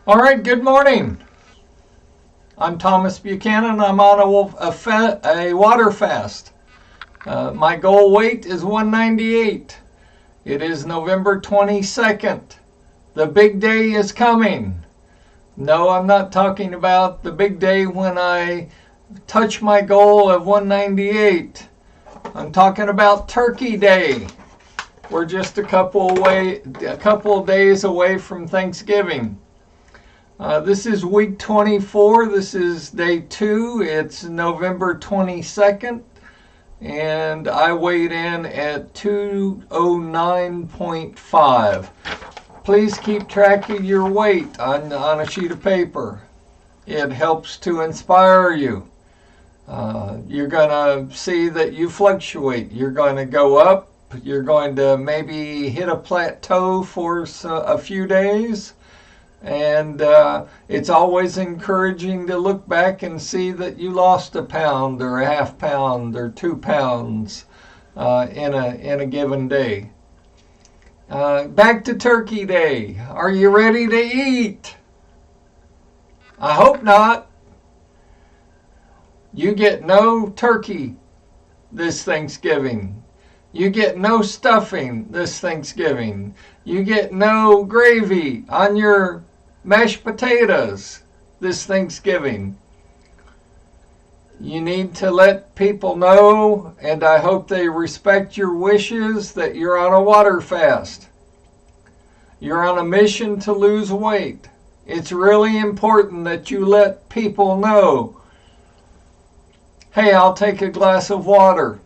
All right, good morning. I'm Thomas Buchanan. I'm on a water fast. My goal weight is 198. It is November 22nd. The big day is coming. No, I'm not talking about the big day when I touch my goal of 198. I'm talking about Turkey Day. We're just a couple of days away from Thanksgiving. This is week 24. This is day 2. It's November 22nd. And I weighed in at 209.5. Please keep track of your weight on a sheet of paper. It helps to inspire you. You're going to see that you fluctuate. You're going to go up. You're going to maybe hit a plateau for a few days. And it's always encouraging to look back and see that you lost a pound or a half pound or 2 pounds in a given day. Back to Turkey Day. Are you ready to eat? I hope not. You get no turkey this Thanksgiving. You get no stuffing this Thanksgiving. You get no gravy on your mashed potatoes this Thanksgiving. You need to let people know, and I hope they respect your wishes, that you're on a water fast. You're on a mission to lose weight. It's really important that you let people know, hey, I'll take a glass of water.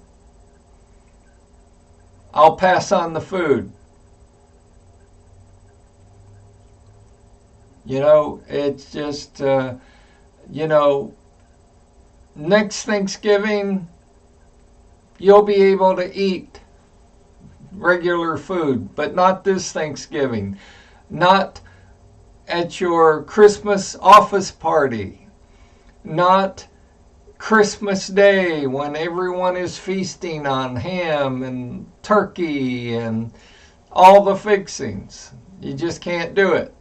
I'll pass on the food. You know, it's just, next Thanksgiving, you'll be able to eat regular food, but not this Thanksgiving. Not at your Christmas office party. Not Christmas Day when everyone is feasting on ham and turkey and all the fixings. You just can't do it.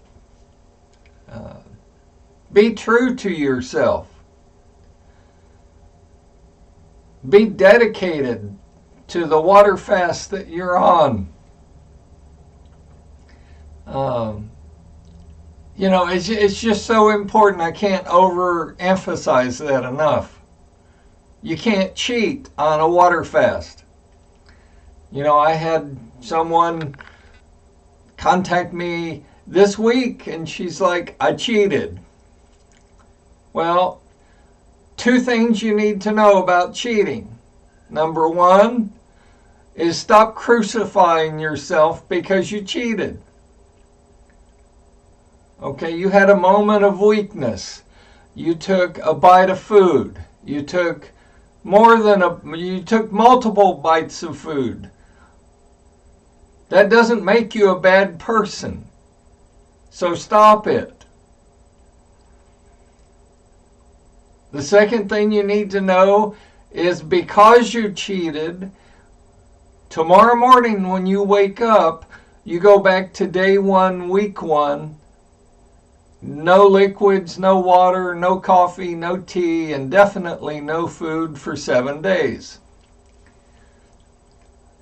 Be true to yourself. Be dedicated to the water fast that you're on. It's just so important. I can't overemphasize that enough. You can't cheat on a water fast. I had someone contact me this week and she's like, I cheated. Well, 2 things you need to know about cheating. Number 1 is stop crucifying yourself because you cheated. Okay, you had a moment of weakness. You took a bite of food. You took multiple bites of food. That doesn't make you a bad person. So stop it. The second thing you need to know is because you cheated, tomorrow morning when you wake up, you go back to day 1, week 1. No liquids, no water, no coffee, no tea, and definitely no food for 7 days.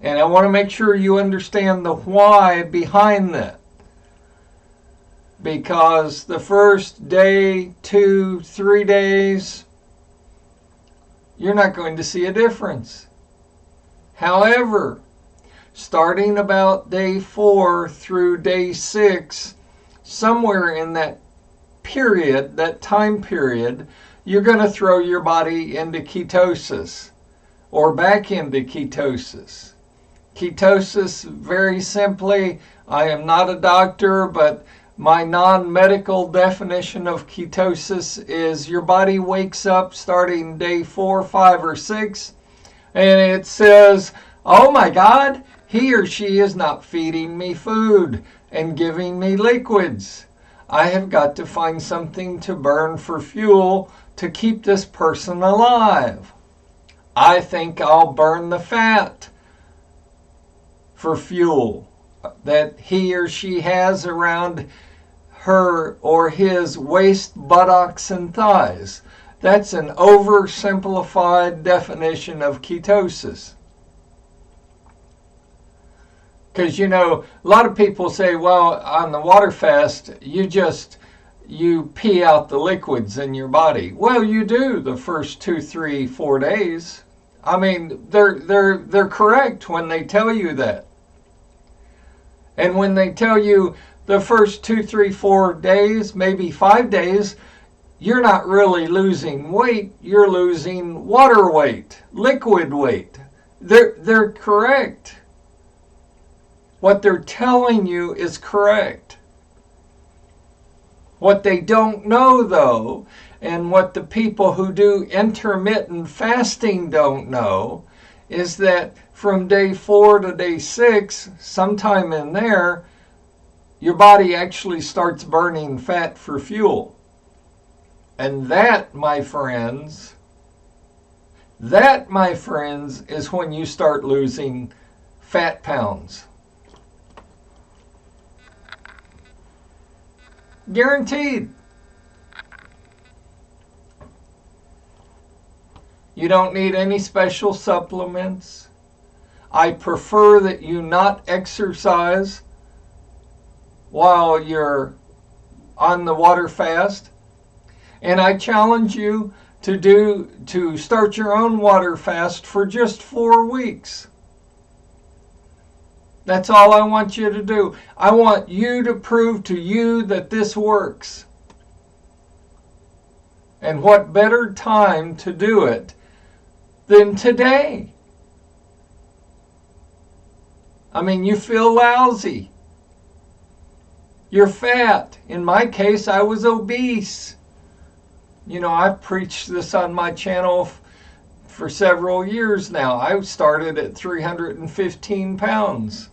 And I want to make sure you understand the why behind that. Because the first day, 2, 3 days, you're not going to see a difference. However, starting about day 4 through day 6, somewhere in that period, that time period, you're going to throw your body into ketosis or back into ketosis. Ketosis, very simply, I am not a doctor, but my non-medical definition of ketosis is your body wakes up starting day 4, 5, or 6, and it says, oh my God, he or she is not feeding me food and giving me liquids. I have got to find something to burn for fuel to keep this person alive. I think I'll burn the fat for fuel that he or she has around her or his waist, buttocks, and thighs. That's an oversimplified definition of ketosis. Because, you know, a lot of people say, well, on the water fast, you pee out the liquids in your body. Well, you do the first 2, 3, 4 days. I mean, they're correct when they tell you that. And when they tell you the first 2, 3, 4 days, maybe 5 days, you're not really losing weight, you're losing water weight, liquid weight. They're correct. What they're telling you is correct. What they don't know, though, and what the people who do intermittent fasting don't know, is that from day 4 to day 6, sometime in there, your body actually starts burning fat for fuel. And that, my friends, is when you start losing fat pounds. Guaranteed. You don't need any special supplements. I prefer that you not exercise while you're on the water fast. And I challenge you to start your own water fast for just 4 weeks. That's all I want you to do. I want you to prove to you that this works. And what better time to do it than today? I mean, you feel lousy. You're fat. In my case, I was obese. You know, I've preached this on my channel for several years now. I started at 315 pounds.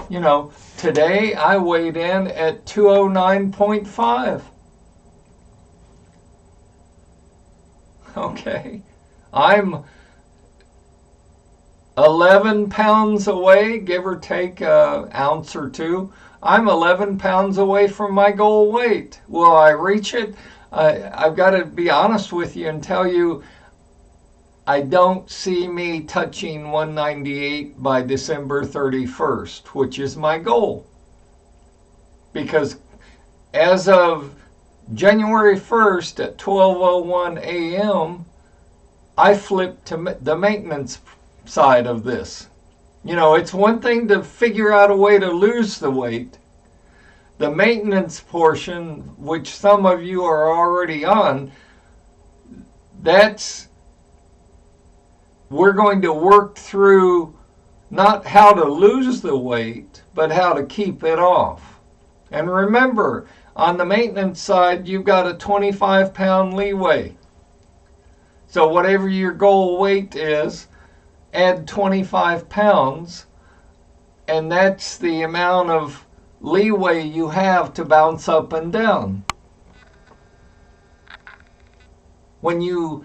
You know, today I weighed in at 209.5. Okay. I'm 11 pounds away, give or take an ounce or two. I'm 11 pounds away from my goal weight. Will I reach it? I've got to be honest with you and tell you, I don't see me touching 198 by December 31st, which is my goal. Because as of January 1st at 12:01 a.m., I flipped to the maintenance side of this. You know, it's one thing to figure out a way to lose the weight. The maintenance portion, which some of you are already on, we're going to work through not how to lose the weight, but how to keep it off. And remember, on the maintenance side, you've got a 25-pound leeway. So whatever your goal weight is, add 25 pounds, and that's the amount of leeway you have to bounce up and down. When you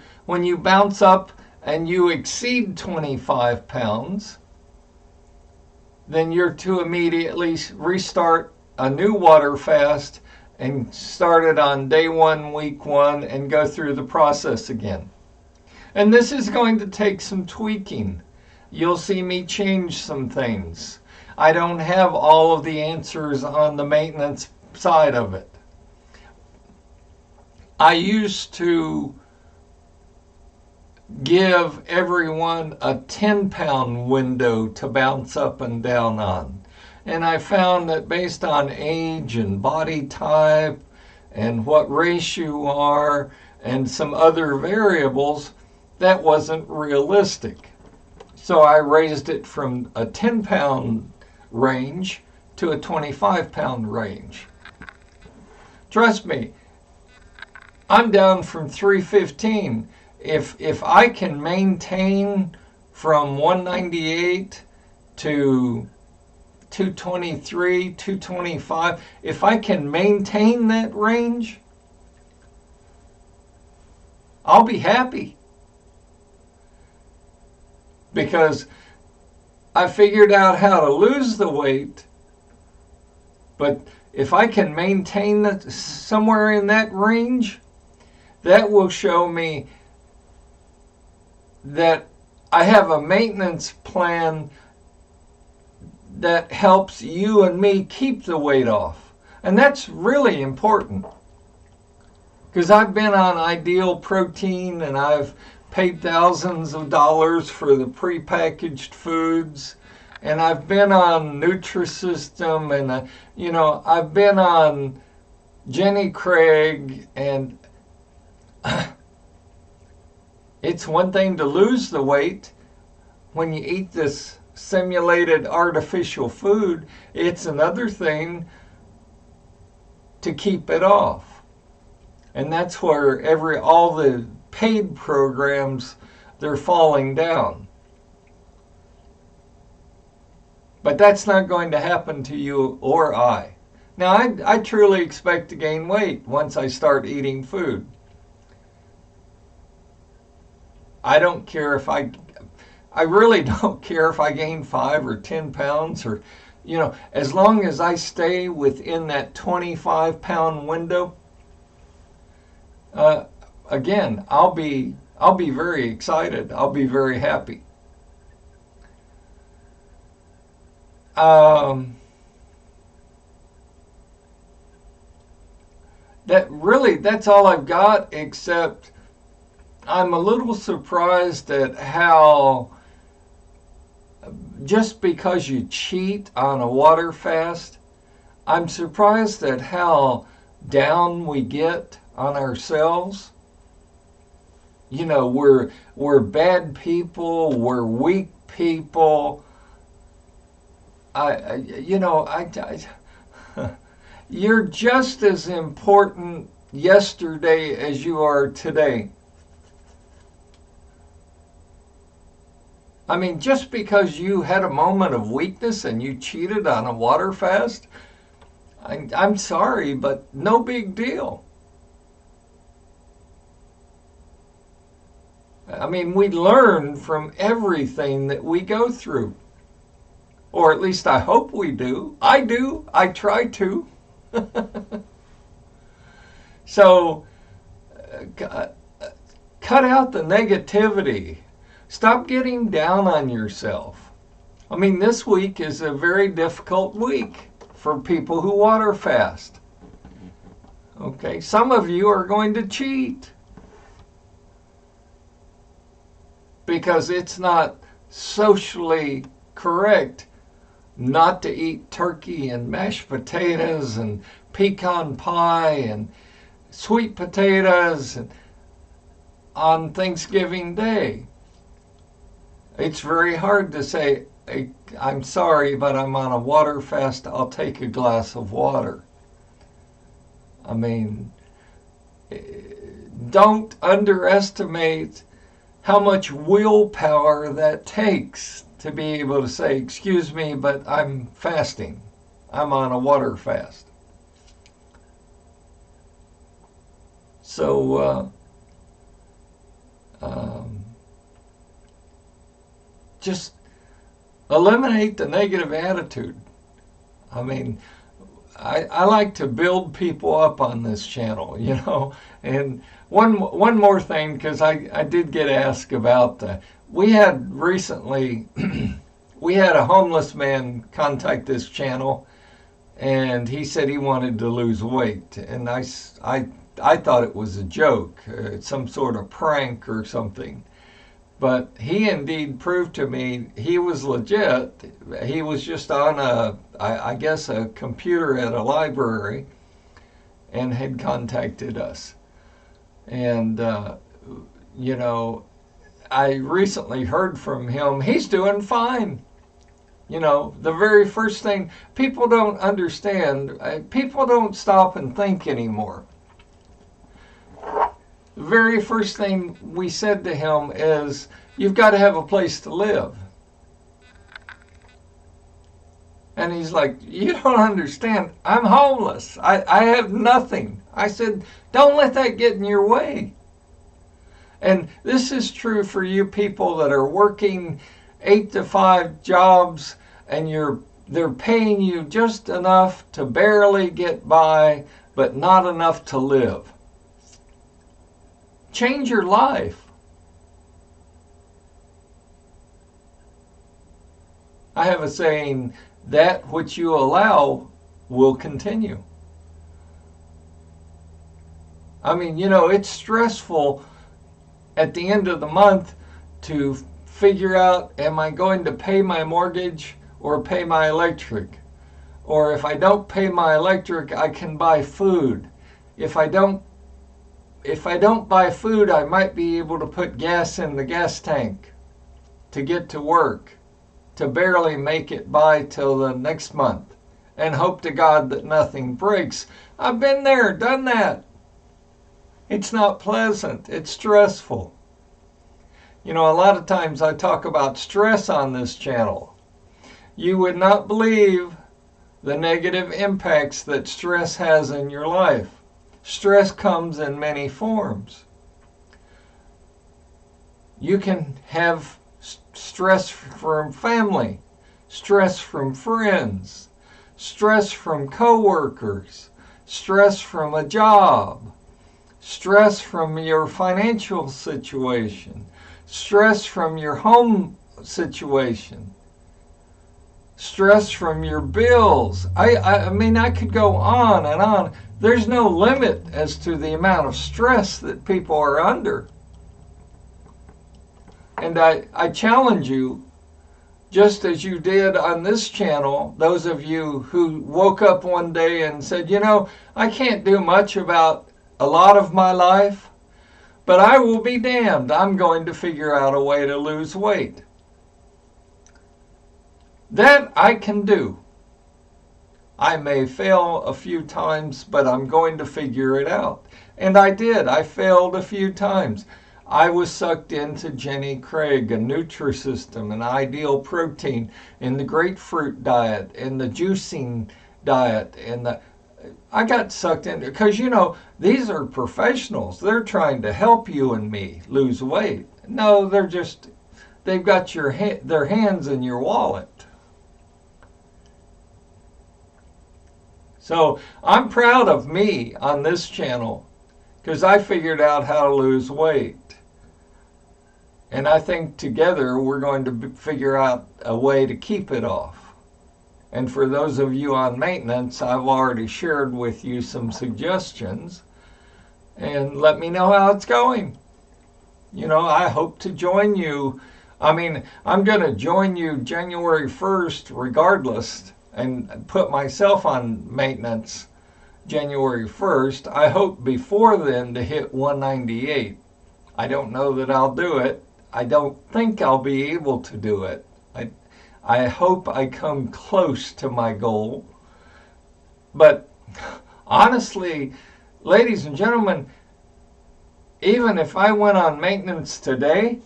bounce up and you exceed 25 pounds, then you're to immediately restart a new water fast and start it on day 1, week 1, and go through the process again. And this is going to take some tweaking. You'll see me change some things. I don't have all of the answers on the maintenance side of it. I used to give everyone a 10-pound window to bounce up and down on. And I found that based on age and body type and what race you are and some other variables, that wasn't realistic. So I raised it from a 10-pound range to a 25-pound range. Trust me, I'm down from 315. If I can maintain from 198 to 223, 225, if I can maintain that range, I'll be happy. Because I figured out how to lose the weight, but if I can maintain that somewhere in that range, that will show me that I have a maintenance plan that helps you and me keep the weight off. And that's really important. Because I've been on Ideal Protein and I've paid thousands of dollars for the prepackaged foods. And I've been on Nutrisystem and, I've been on Jenny Craig. And it's one thing to lose the weight when you eat this simulated artificial food. It's another thing to keep it off. And that's where all the paid programs, they're falling down. But that's not going to happen to you or I. Now, I truly expect to gain weight once I start eating food. I don't care if I really don't care if I gain 5 or 10 pounds or, as long as I stay within that 25-pound window. Again, I'll be very excited. I'll be very happy. That's all I've got, except I'm a little surprised at how just because you cheat on a water fast, I'm surprised at how down we get on ourselves. We're bad people, we're weak people. You're just as important yesterday as you are today. I mean, just because you had a moment of weakness and you cheated on a water fast, I'm sorry, but no big deal. I mean, we learn from everything that we go through. Or at least I hope we do. I do. I try to. So, cut out the negativity. Stop getting down on yourself. I mean, this week is a very difficult week for people who water fast. Okay, some of you are going to cheat because it's not socially correct not to eat turkey and mashed potatoes and pecan pie and sweet potatoes on Thanksgiving Day. It's very hard to say, I'm sorry, but I'm on a water fast. I'll take a glass of water. I mean, don't underestimate how much willpower that takes to be able to say, excuse me, but I'm fasting. I'm on a water fast. So, just eliminate the negative attitude. I mean, I like to build people up on this channel, And one more thing, because I did get asked about we had recently, we had a homeless man contact this channel, and he said he wanted to lose weight. And I thought it was a joke, some sort of prank or something. But he indeed proved to me he was legit. He was just on a computer at a library and had contacted us. And, I recently heard from him. He's doing fine. The very first thing, people don't understand. People don't stop and think anymore. The very first thing we said to him is, you've got to have a place to live. And he's like, you don't understand. I'm homeless. I have nothing. I said, don't let that get in your way. And this is true for you people that are working 8 to 5 jobs and you're they're paying you just enough to barely get by, but not enough to live. Change your life. I have a saying, that which you allow will continue. I mean, it's stressful at the end of the month to figure out, am I going to pay my mortgage or pay my electric? Or if I don't pay my electric, I can buy food. If I don't buy food, I might be able to put gas in the gas tank to get to work, to barely make it by till the next month, and hope to God that nothing breaks. I've been there, done that. It's not pleasant. It's stressful. A lot of times I talk about stress on this channel. You would not believe the negative impacts that stress has in your life. Stress comes in many forms. You can have stress from family, stress from friends, stress from coworkers, stress from a job, stress from your financial situation, stress from your home situation, stress from your bills. I mean, I could go on and on. There's no limit as to the amount of stress that people are under. And I challenge you, just as you did on this channel, those of you who woke up one day and said, I can't do much about a lot of my life, but I will be damned, I'm going to figure out a way to lose weight. That I can do. I may fail a few times, but I'm going to figure it out. And I did. I failed a few times. I was sucked into Jenny Craig, a Nutrisystem, an Ideal Protein, in the grapefruit diet, and the juicing diet, and I got sucked into, because these are professionals. They're trying to help you and me lose weight. No, they've got their hands in your wallet. So I'm proud of me on this channel because I figured out how to lose weight. And I think together we're going to figure out a way to keep it off. And for those of you on maintenance, I've already shared with you some suggestions. And let me know how it's going. I hope to join you. I mean, I'm going to join you January 1st regardless, and put myself on maintenance January 1st. I hope before then to hit 198. I don't know that I'll do it. I don't think I'll be able to do it. I hope I come close to my goal. But honestly, ladies and gentlemen, even if I went on maintenance today,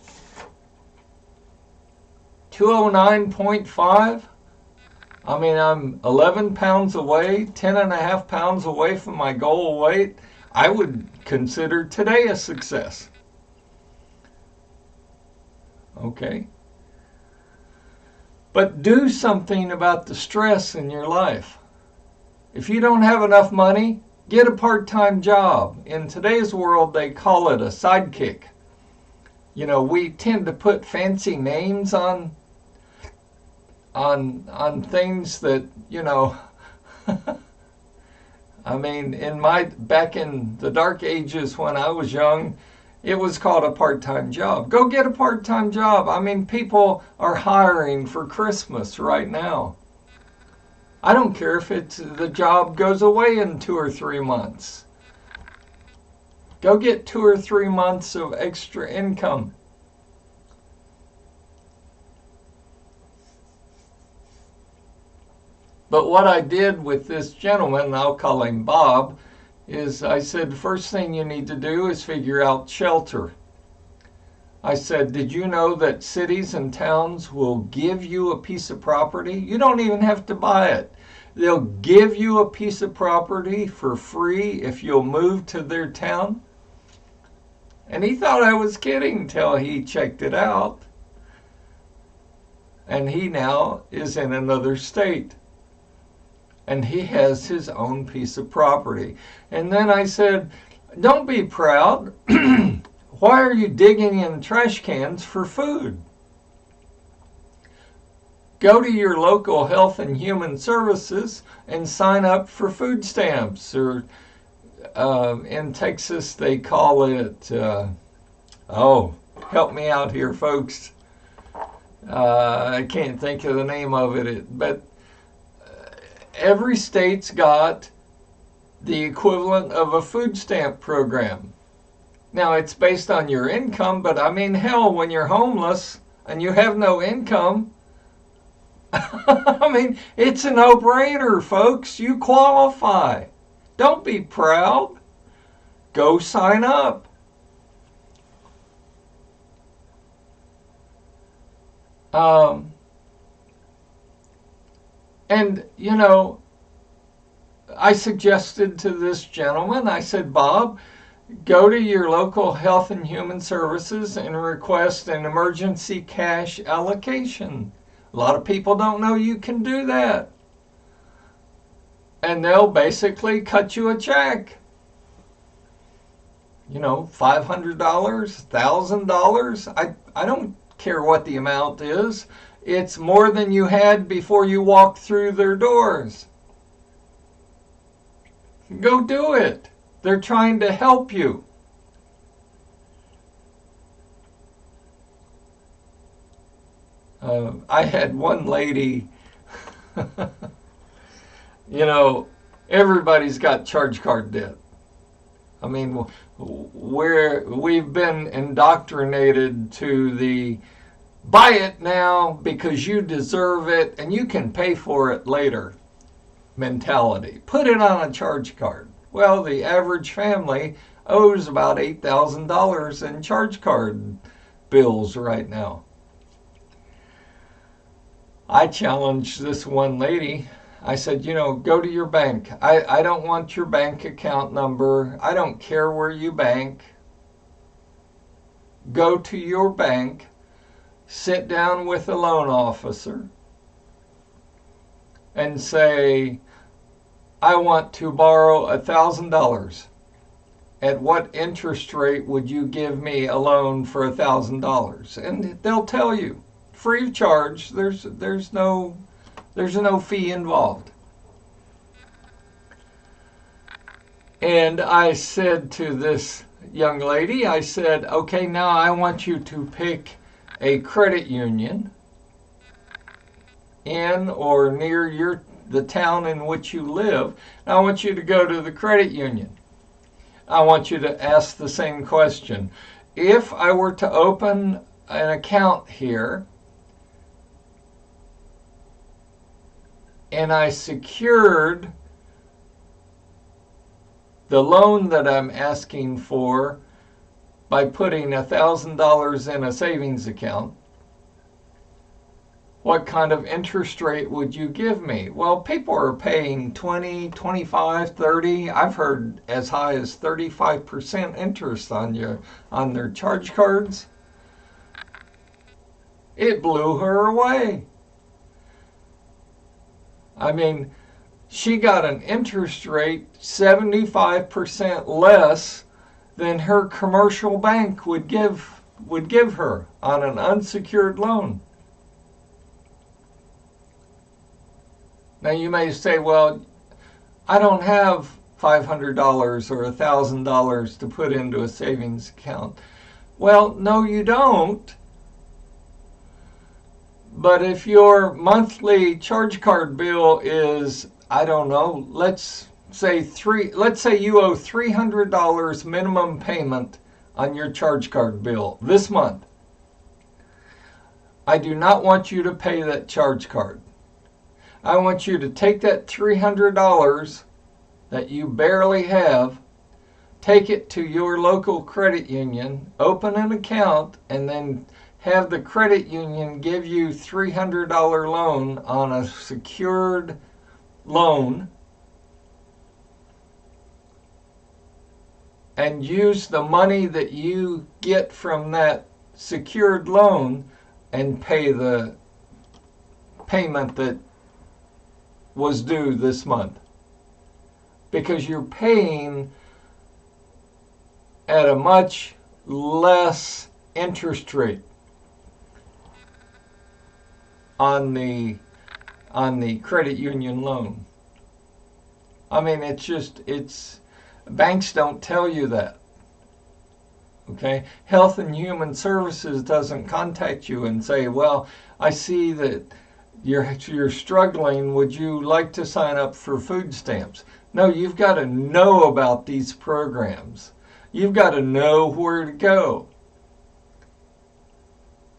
209.5, I mean, I'm 11 pounds away, 10 and a half pounds away from my goal weight. I would consider today a success. Okay? But do something about the stress in your life. If you don't have enough money, get a part-time job. In today's world, they call it a sidekick. We tend to put fancy names on things that, I mean, back in the dark ages when I was young, it was called a part-time job. Go get a part-time job. I mean, people are hiring for Christmas right now. I don't care if the job goes away in 2 or 3 months. Go get 2 or 3 months of extra income. But what I did with this gentleman, I'll call him Bob, is I said, first thing you need to do is figure out shelter. I said, did you know that cities and towns will give you a piece of property? You don't even have to buy it. They'll give you a piece of property for free if you'll move to their town. And he thought I was kidding until he checked it out. and he now is in another state. And he has his own piece of property. And then I said, don't be proud. Why are you digging in trash cans for food? Go to your local Health and Human Services and sign up for food stamps. Or in Texas, they call it, help me out here, folks. I can't think of the name of it, but every state's got the equivalent of a food stamp program. Now, it's based on your income, but I mean, hell, when you're homeless and you have no income, I mean, it's a no-brainer, folks. You qualify. Don't be proud. Go sign up. And, you know, I suggested to this gentleman, I said, Bob, go to your local Health and Human Services and request an emergency cash allocation. A lot of people don't know you can do that. And they'll basically cut you a check. You know, $500, $1,000. I don't care what the amount is. It's more than you had before you walked through their doors. Go do it. They're trying to help you. I had one lady, you know, everybody's got charge card debt. I mean, we've been indoctrinated to the buy it now because you deserve it and you can pay for it later mentality. Put it on a charge card. Well, the average family owes about $8,000 in charge card bills right now. I challenged this one lady. I said, you know, go to your bank. I don't want your bank account number. I don't care where you bank. Go to your bank, sit down with a loan officer, and say, I want to borrow $1,000. At what interest rate would you give me a loan for $1,000? And they'll tell you, free of charge. There's no fee involved. And I said to this young lady, I said, okay, now I want you to pick a credit union in or near the town in which you live. And I want you to go to the credit union. I want you to ask the same question. If I were to open an account here and I secured the loan that I'm asking for by putting $1,000 in a savings account, what kind of interest rate would you give me? Well, people are paying 20, 25, 30. I've heard as high as 35% interest on their charge cards. It blew her away. I mean, she got an interest rate 75% less than her commercial bank would give her on an unsecured loan. Now you may say, well, I don't have $500 or $1,000 to put into a savings account. Well, no, you don't. But if your monthly charge card bill is, I don't know, let's say you owe $300 minimum payment on your charge card bill this month. I do not want you to pay that charge card. I want you to take that $300 that you barely have, take it to your local credit union, open an account, and then have the credit union give you $300 loan on a secured loan, and use the money that you get from that secured loan and pay the payment that was due this month, because you're paying at a much less interest rate on the credit union loan. I mean, it's banks don't tell you that. Okay? Health and Human Services doesn't contact you and say, well, I see that you're struggling. Would you like to sign up for food stamps? No, you've got to know about these programs. You've got to know where to go.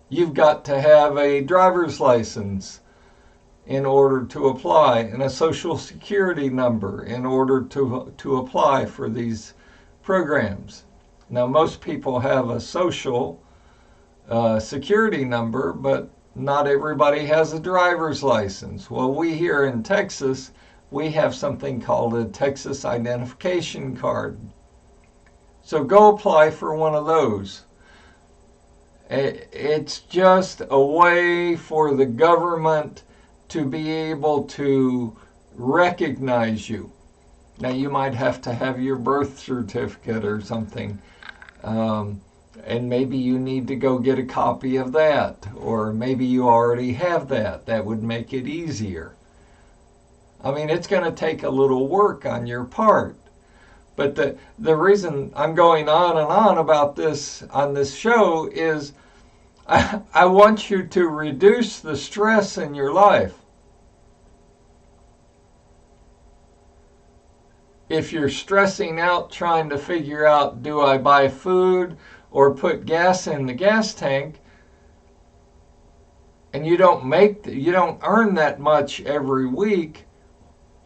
You've got to have a driver's license in order to apply, and a social security number in order to apply for these programs. Now, most people have a social security number, but not everybody has a driver's license. Well, we here in Texas, we have something called a Texas identification card. So go apply for one of those. It's just a way for the government to be able to recognize you. Now, you might have to have your birth certificate or something, and maybe you need to go get a copy of that, or maybe you already have that. That would make it easier. I mean, it's going to take a little work on your part. But the reason I'm going on and on about this on this show is I want you to reduce the stress in your life. If you're stressing out trying to figure out, do I buy food or put gas in the gas tank, and you don't earn that much every week,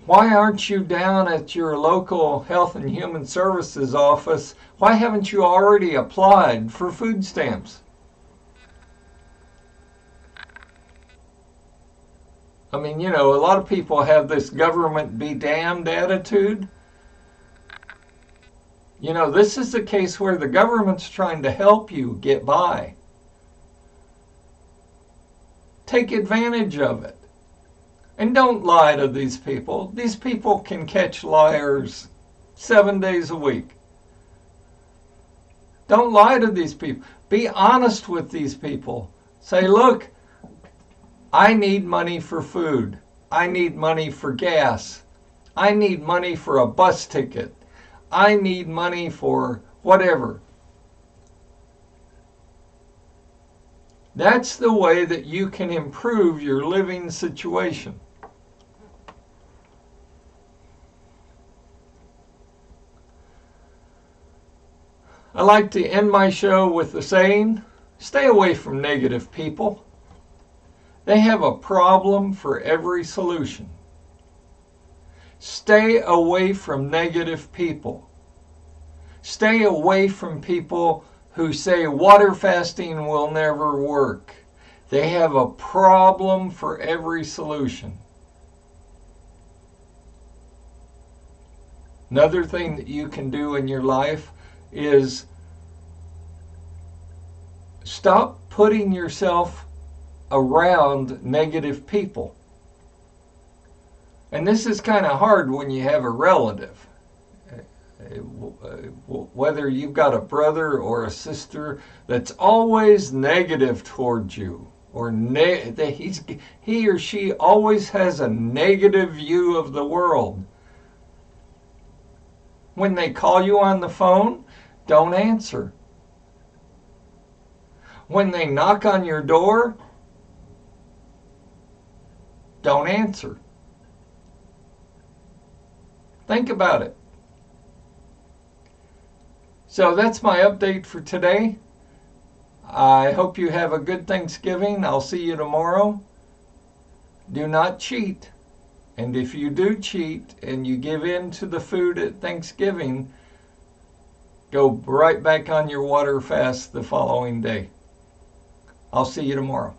why aren't you down at your local Health and Human Services office? Why haven't you already applied for food stamps? I mean, a lot of people have this government be damned attitude. This is the case where the government's trying to help you get by. Take advantage of it. And don't lie to these people. These people can catch liars 7 days a week. Don't lie to these people. Be honest with these people. Say, look, I need money for food. I need money for gas. I need money for a bus ticket. I need money for whatever. That's the way that you can improve your living situation. I like to end my show with the saying, stay away from negative people. They have a problem for every solution. Stay away from negative people. Stay away from people who say water fasting will never work. They have a problem for every solution. Another thing that you can do in your life is stop putting yourself around negative people. And this is kind of hard when you have a relative. Whether you've got a brother or a sister that's always negative towards you, or he or she always has a negative view of the world. When they call you on the phone, don't answer. When they knock on your door, don't answer. Think about it. So that's my update for today. I hope you have a good Thanksgiving. I'll see you tomorrow. Do not cheat. And if you do cheat and you give in to the food at Thanksgiving, go right back on your water fast the following day. I'll see you tomorrow.